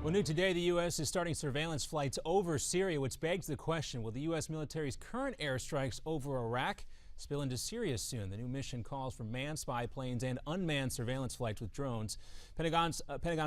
Well, new today, the U.S. is starting surveillance flights over Syria, which begs the question, will the U.S. military's current airstrikes over Iraq spill into Syria soon? The new mission calls for manned spy planes and unmanned surveillance flights with drones. Pentagon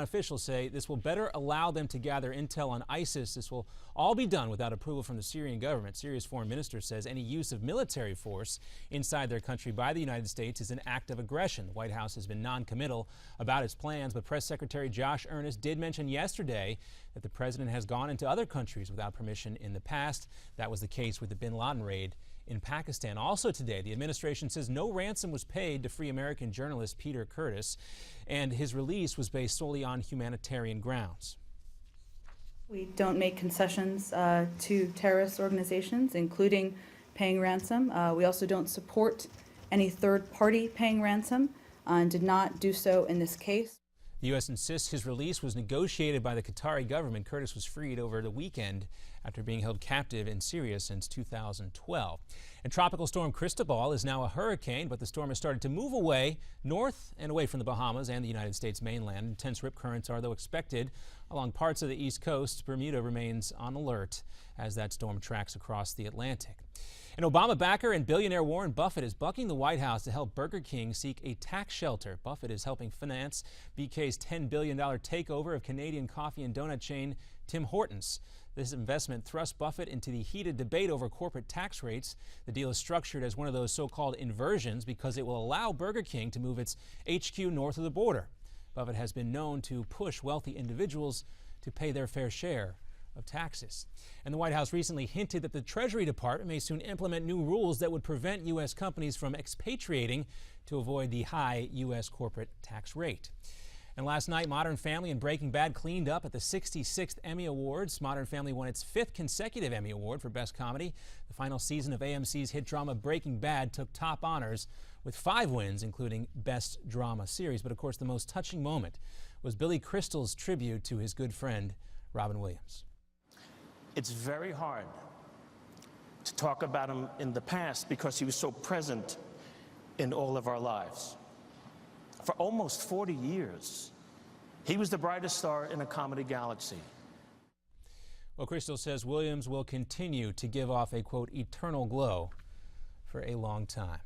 officials say this will better allow them to gather intel on ISIS. This will all be done without approval from the Syrian government. Syria's foreign minister says any use of military force inside their country by the United States is an act of aggression. The White House has been non-committal about its plans, but Press Secretary Josh Earnest did mention yesterday that the president has gone into other countries without permission in the past. That was the case with the bin Laden raid in Pakistan. Also today, the administration says no ransom was paid to free American journalist Peter Curtis, and his release was based solely on humanitarian grounds. We don't make concessions to terrorist organizations, including paying ransom. We also don't support any third party paying ransom and did not do so in this case. The U.S. insists his release was negotiated by the Qatari government. Curtis was freed over the weekend after being held captive in Syria since 2012. And Tropical Storm Cristobal is now a hurricane, but the storm has started to move away north and away from the Bahamas and the United States mainland. Intense rip currents are, though, expected along parts of the East Coast. Bermuda remains on alert as that storm tracks across the Atlantic. An Obama backer and billionaire Warren Buffett is bucking the White House to help Burger King seek a tax shelter. Buffett is helping finance BK's $10 billion takeover of Canadian coffee and donut chain Tim Hortons. This investment thrust Buffett into the heated debate over corporate tax rates. The deal is structured as one of those so-called inversions because it will allow Burger King to move its HQ north of the border. Buffett has been known to push wealthy individuals to pay their fair share of taxes. And the White House recently hinted that the Treasury Department may soon implement new rules that would prevent U.S. companies from expatriating to avoid the high U.S. corporate tax rate. And last night, Modern Family and Breaking Bad cleaned up at the 66th Emmy Awards. Modern Family won its 5th consecutive Emmy Award for Best Comedy. The final season of AMC's hit drama Breaking Bad took top honors with 5 wins, including Best Drama Series. But of course, the most touching moment was Billy Crystal's tribute to his good friend, Robin Williams. It's very hard to talk about him in the past because he was so present in all of our lives. For almost 40 years, he was the brightest star in a comedy galaxy. Well, Crystal says Williams will continue to give off a, quote, eternal glow for a long time.